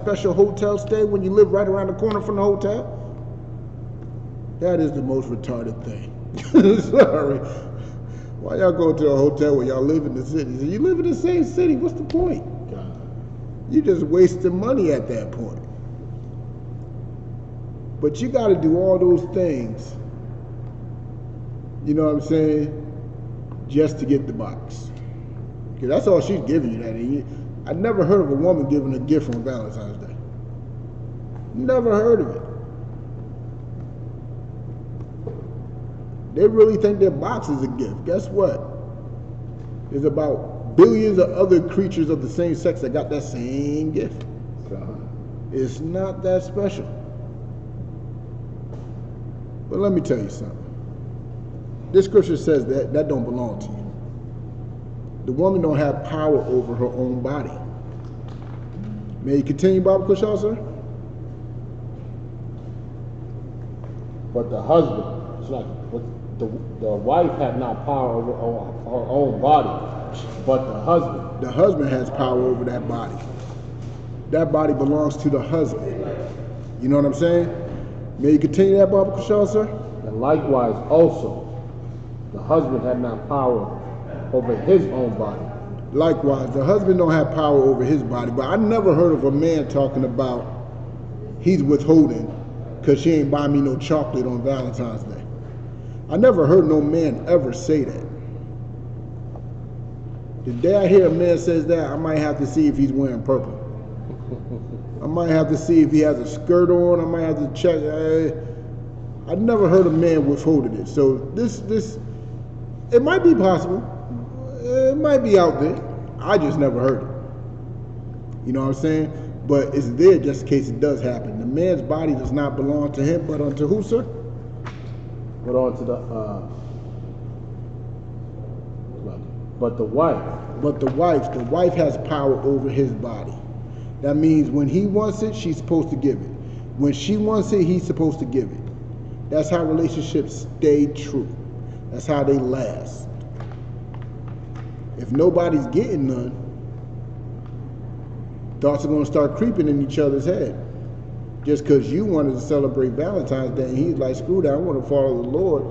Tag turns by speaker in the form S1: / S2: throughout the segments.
S1: special hotel stay when you live right around the corner from the hotel? That is the most retarded thing. Sorry. Why y'all go to a hotel where y'all live in the city? So you live in the same city, what's the point? You just wasting money at that point. But you got to do all those things, you know what I'm saying, just to get the box. Because that's all she's giving you. I never heard of a woman giving a gift on Valentine's Day. Never heard of it. They really think their box is a gift. Guess what? There's about billions of other creatures of the same sex that got that same gift. It's not that special. But let me tell you something. This scripture says that don't belong to you. The woman don't have power over her own body. May you continue, Baba Kushal, sir?
S2: But the husband, it's like the wife had not power over her own body, but the husband.
S1: The husband has power over that body. That body belongs to the husband. You know what I'm saying? May you continue that, Baba Kushal, sir?
S2: And likewise also, the husband had not power over his own body.
S1: Likewise, the husband don't have power over his body. But I never heard of a man talking about he's withholding because she ain't buying me no chocolate on Valentine's Day. I never heard no man ever say that. The day I hear a man says that, I might have to see if he's wearing purple. I might have to see if he has a skirt on. I might have to check. I never heard a man withholding it. So this, it might be possible. It might be out there. I just never heard it. You know what I'm saying? But it's there just in case it does happen. The man's body does not belong to him, but unto who, sir?
S2: But unto but the wife.
S1: But the wife has power over his body. That means when he wants it, she's supposed to give it. When she wants it, he's supposed to give it. That's how relationships stay true. That's how they last. If nobody's getting none, thoughts are going to start creeping in each other's head. Just because you wanted to celebrate Valentine's Day and he's like, screw that, I want to follow the Lord.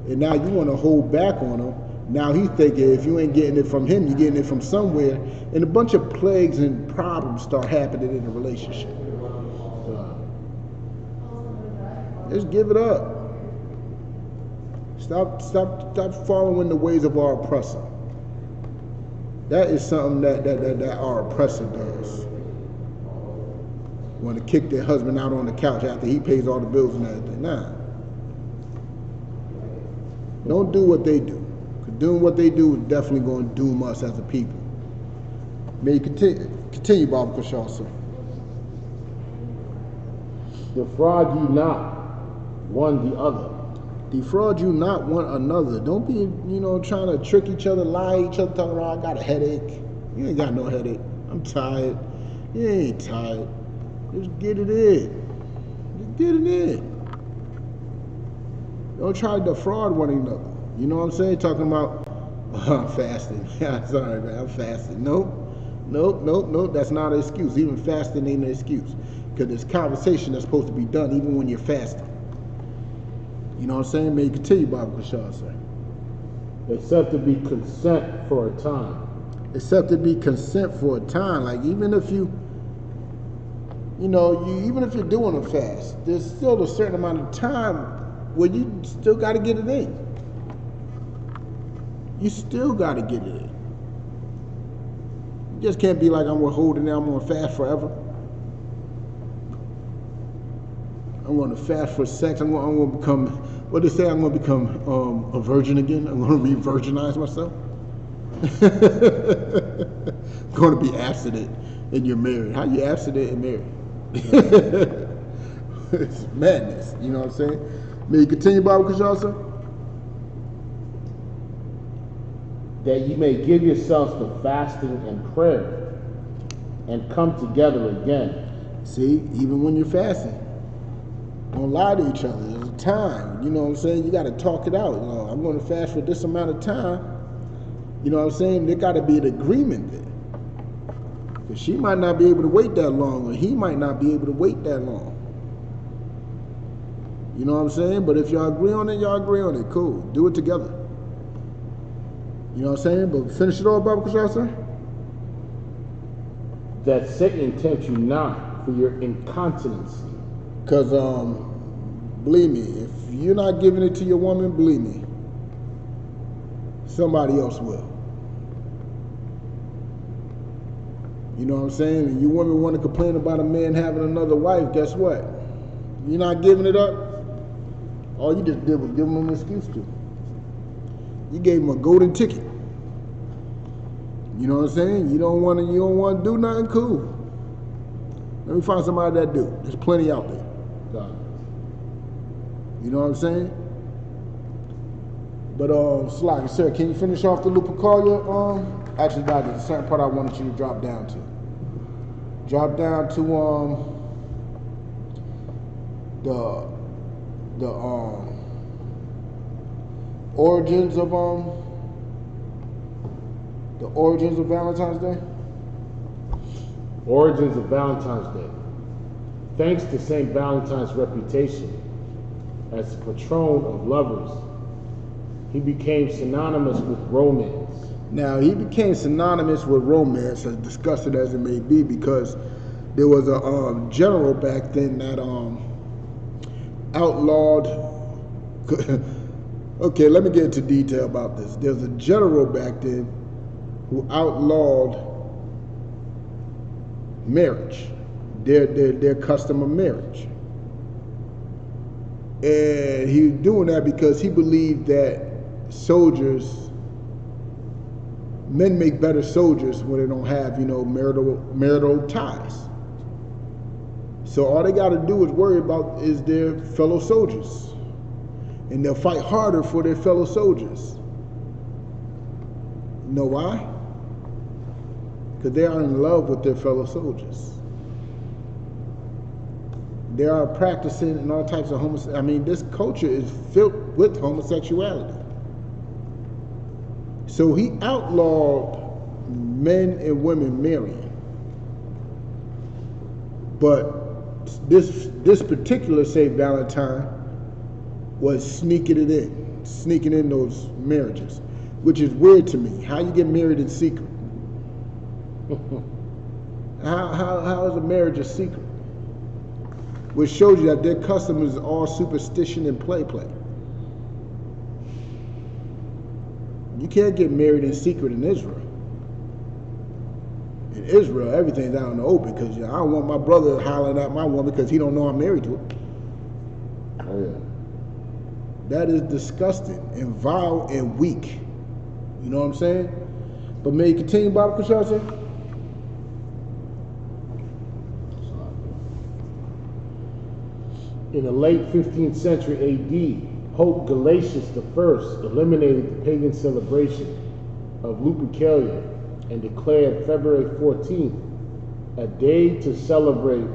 S1: And now you want to hold back on him. Now he's thinking if you ain't getting it from him, you're getting it from somewhere. And a bunch of plagues and problems start happening in a relationship. Just give it up. Stop following the ways of our oppressor. That is something that our oppressor does. Want to kick their husband out on the couch after he pays all the bills and everything. Nah. Don't do what they do. Because doing what they do is definitely going to doom us as a people. May you continue, Baba Kushal, sir.
S2: Defraud ye not one the other.
S1: Defraud you not one another. Don't be, trying to trick each other, lie to each other, talking about, I got a headache. You ain't got no headache. I'm tired. You ain't tired. Just get it in. Just get it in. Don't try to defraud one another. You know what I'm saying? Talking about, I'm fasting. Sorry, man, I'm fasting. Nope. That's not an excuse. Even fasting ain't an excuse. Because there's conversation that's supposed to be done even when you're fasting. You know what I'm saying? May you continue, Baba Kushal, sir.
S2: Except to be consent for a time.
S1: Except to be consent for a time. Like even if even if you're doing a fast, there's still a certain amount of time where you still got to get it in. You still got to get it in. You just can't be like, I'm holding it, I'm going to fast forever. I'm going to fast for sex. I'm going to become, what they say, I'm going to become a virgin again. I'm going to re-virginize myself. I'm going to be abstinent and you're married. How you abstinent and married? It's madness. You know what I'm saying? May you continue, Baba Kushal, sir?
S2: That ye may give yourselves to fasting and prayer and come together again.
S1: See, even when you're fasting, don't lie to each other. There's a time, you know what I'm saying? You got to talk it out. I'm going to fast for this amount of time. You know what I'm saying? There got to be an agreement there. Because she might not be able to wait that long, or he might not be able to wait that long. You know what I'm saying? But if y'all agree on it, y'all agree on it. Cool. Do it together. You know what I'm saying? But finish it all, Baba Kushal, sir.
S2: That Satan tempts you not for your incontinency.
S1: Because, believe me, if you're not giving it to your woman, believe me, somebody else will. You know what I'm saying? And you women want to complain about a man having another wife, guess what? You're not giving it up. All you just did was give him an excuse to. You gave him a golden ticket. You know what I'm saying? You don't want to do nothing, cool. Let me find somebody that do. There's plenty out there. You know what I'm saying? But Slack, sir, can you finish off the Lupercalia? Actually, that is a certain part I wanted you to drop down to. Drop down to the origins of Valentine's Day.
S2: Origins of Valentine's Day. Thanks to St. Valentine's reputation as the patron of lovers, he became synonymous with romance.
S1: Now, he became synonymous with romance, as disgusting as it may be, because there was a general back then that outlawed. Okay, let me get into detail about this. There's a general back then who outlawed marriage, their custom of marriage. And he was doing that because he believed that men make better soldiers when they don't have, marital ties. So all they got to do is worry about is their fellow soldiers. And they'll fight harder for their fellow soldiers. You know why? Because they are in love with their fellow soldiers. They are practicing in all types of this culture is filled with homosexuality. So he outlawed men and women marrying. But this particular St. Valentine was sneaking in those marriages, which is weird to me. How you get married in secret? How is a marriage a secret? Which shows you that their custom is all superstition and play. You can't get married in secret in Israel. In Israel, everything's out in the open because I don't want my brother hollering at my woman because he don't know I'm married to her.
S2: Oh yeah.
S1: That is disgusting and vile and weak. You know what I'm saying? But may you continue, Baba Kushal, sir?
S2: In the late 15th century AD, Pope Gelasius I eliminated the pagan celebration of Lupercalia and declared February 14th a day to celebrate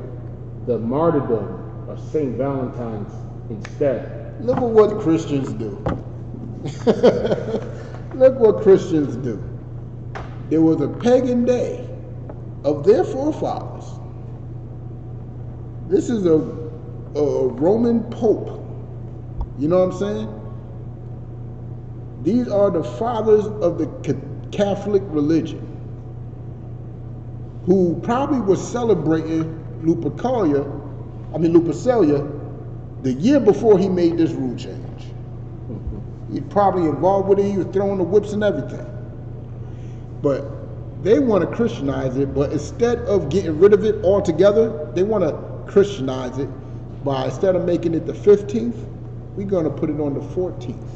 S2: the martyrdom of St. Valentine's instead.
S1: Look at what Christians do. Look what Christians do. There was a pagan day of their forefathers. This is a Roman Pope. You know what I'm saying? These are the fathers of the Catholic religion who probably was celebrating Lupercalia the year before he made this rule change. He's probably involved with it. He was throwing the whips and everything. But they want to Christianize it, but instead of getting rid of it altogether, they want to Christianize it by, instead of making it the 15th, we're going to put it on the 14th.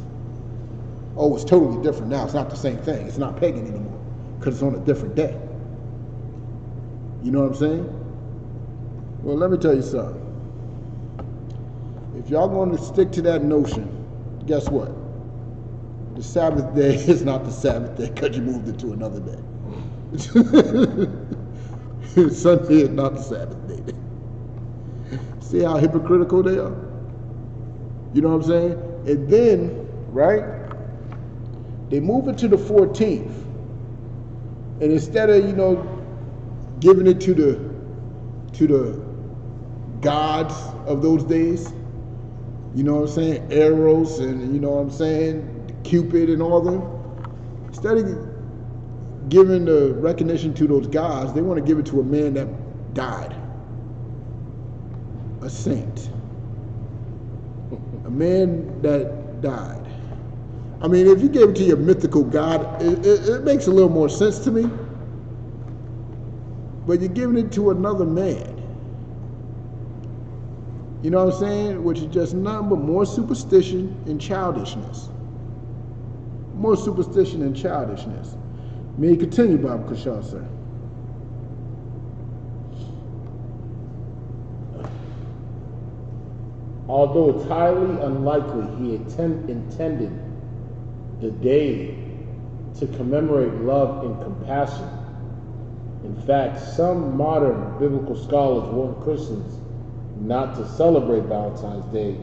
S1: Oh, it's totally different now. It's not the same thing. It's not pagan anymore because it's on a different day. You know what I'm saying? Well, let me tell you something. If y'all going to stick to that notion, guess what? The Sabbath day is not the Sabbath day because you moved it to another day. Sunday is not the Sabbath day. See how hypocritical they are? You know what I'm saying? And then, right, they move it to the 14th. And instead of, giving it to the gods of those days. You know what I'm saying? Eros and you know what I'm saying? Cupid and all them. Instead of giving the recognition to those gods, they want to give it to a man that died. A saint. A man that died. I mean, if you gave it to your mythical god, it makes a little more sense to me. But you're giving it to another man. You know what I'm saying? Which is just nothing but more superstition and childishness. More superstition and childishness. May you continue, Bob Kushal, sir.
S2: Although it's highly unlikely he intended the day to commemorate love and compassion. In fact, some modern biblical scholars warn Christians not to celebrate Valentine's Day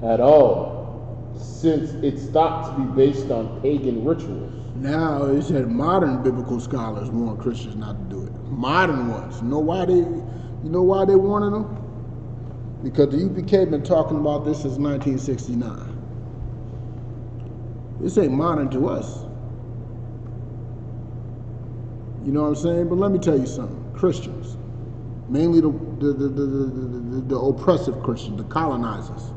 S2: at all, since it's thought to be based on pagan rituals.
S1: Now, it said modern biblical scholars warn Christians not to do it. Modern ones. You know why they warning them? Because the UPK been talking about this since 1969. This ain't modern to us. You know what I'm saying? But let me tell you something. Christians, mainly the oppressive Christians, the colonizers,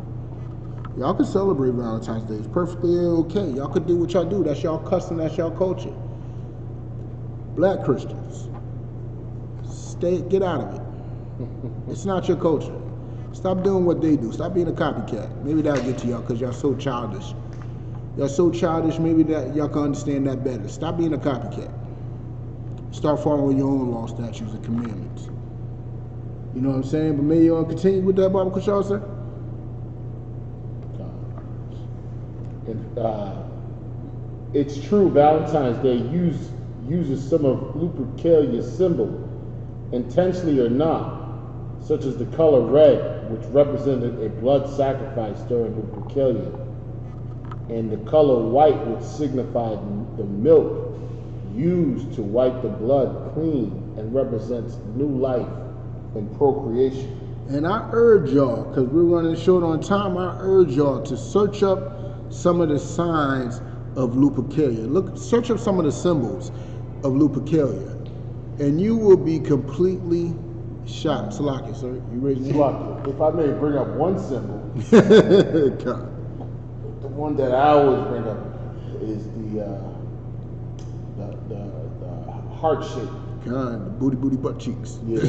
S1: y'all can celebrate Valentine's Day. It's perfectly okay. Y'all can do what y'all do. That's y'all custom. That's y'all culture. Black Christians, get out of it. It's not your culture. Stop doing what they do. Stop being a copycat. Maybe that'll get to y'all because y'all so childish. Y'all so childish, maybe that y'all can understand that better. Stop being a copycat. Start following your own law, statutes, and commandments. You know what I'm saying? But may you continue with that, Baba Kushal, sir?
S2: It's true Valentine's Day uses some of Lupercalia's symbol, intentionally or not, such as the color red, which represented a blood sacrifice during Lupercalia, and the color white, which signified the milk used to wipe the blood clean and represents new life and procreation.
S1: And I urge y'all, because we're running short on time, I urge y'all to search up some of the signs of Lupercalia. Search up some of the symbols of Lupercalia, and you will be completely shocked. Salaki, sir, you raise your hand?
S2: If I may bring up one symbol, the one that I always bring up is the heart shape.
S1: God, the booty butt cheeks.
S2: Yeah.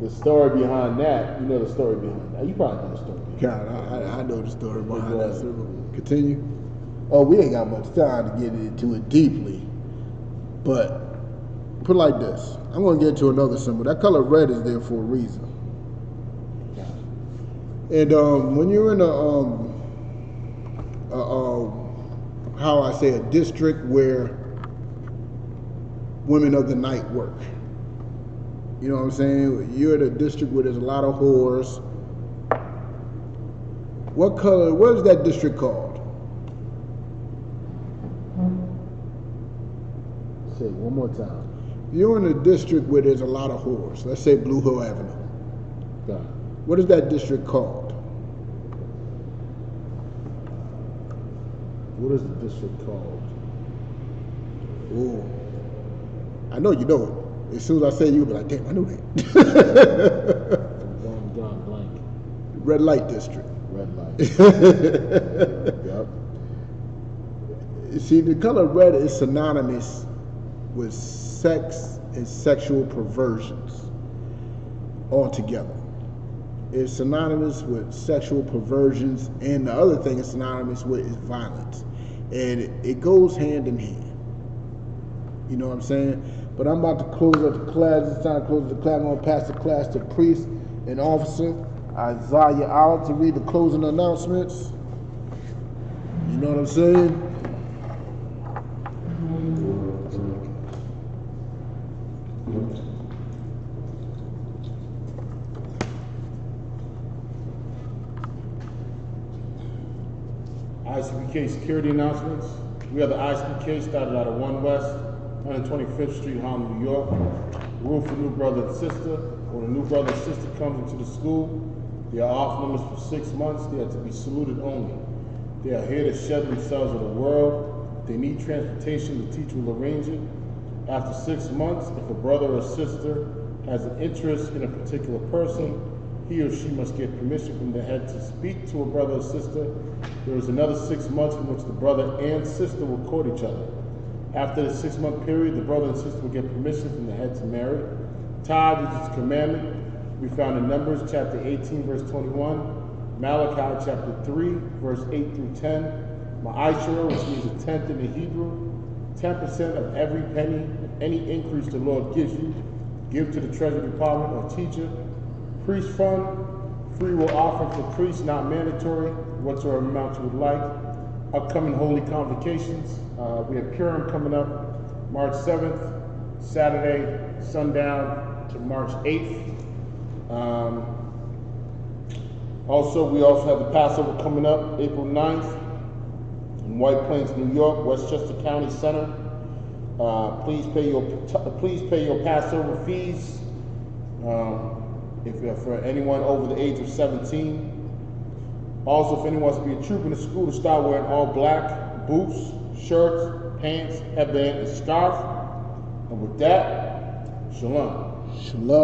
S2: The story behind that, you know the story behind that. You probably know the story behind
S1: God, I know the story behind that. So continue. Oh, we ain't got much time to get into it deeply, but put it like this. I'm going to get to another symbol. That color red is there for a reason. And when you're in how I say, a district where women of the night work. You know what I'm saying? You're in a district where there's a lot of whores. What is that district called?
S2: Say it one more time.
S1: You're in a district where there's a lot of whores. Let's say Blue Hill Avenue.
S2: Got it.
S1: What is that district called?
S2: What is the district called?
S1: Oh, I know you know it. As soon as I say it, you'll be like, damn, I knew that.
S2: I'm drawing blank.
S1: Red light district.
S2: Red light. Yep.
S1: You see, the color red is synonymous with sex and sexual perversions altogether. It's synonymous with sexual perversions, and the other thing it's synonymous with is violence. And it goes hand in hand. You know what I'm saying? But I'm about to close up the class. It's time to close the class. I'm going to pass the class to priest and officer Isaiah Olive to read the closing announcements. You know what I'm saying?
S2: ISUPK security announcements. We have the ISUPK started out of 1 West
S3: 125th Street, Harlem, New York. Rule for new brother and sister. When a new brother and sister comes into the school, they are off limits for 6 months. They are to be saluted only. They are here to shed themselves of the world. If they need transportation, the teacher will arrange it. After 6 months, if a brother or sister has an interest in a particular person, he or she must get permission from the head to speak to a brother or sister. There is another 6 months in which the brother and sister will court each other. After the 6-month period, the brother and sister will get permission from the head to marry. Tithe is a commandment. We found in Numbers chapter 18, verse 21, Malachi chapter 3, verse 8 through 10, Ma'ashera, which means a tenth in the Hebrew, 10% of every penny, of any increase the Lord gives you, give to the treasury department or teacher. Priest fund, free will offering for priests, not mandatory, whatsoever amount you would like. Upcoming holy convocations, we have Purim coming up March 7th, Saturday, sundown to March 8th. We also have the Passover coming up April 9th in White Plains, New York, Westchester County Center. Please pay your Passover fees for anyone over the age of 17. Also, if anyone wants to be a troop in the school, to start wearing all black, boots, shirts, pants, headband, and scarf. And with that, shalom.
S1: Shalom.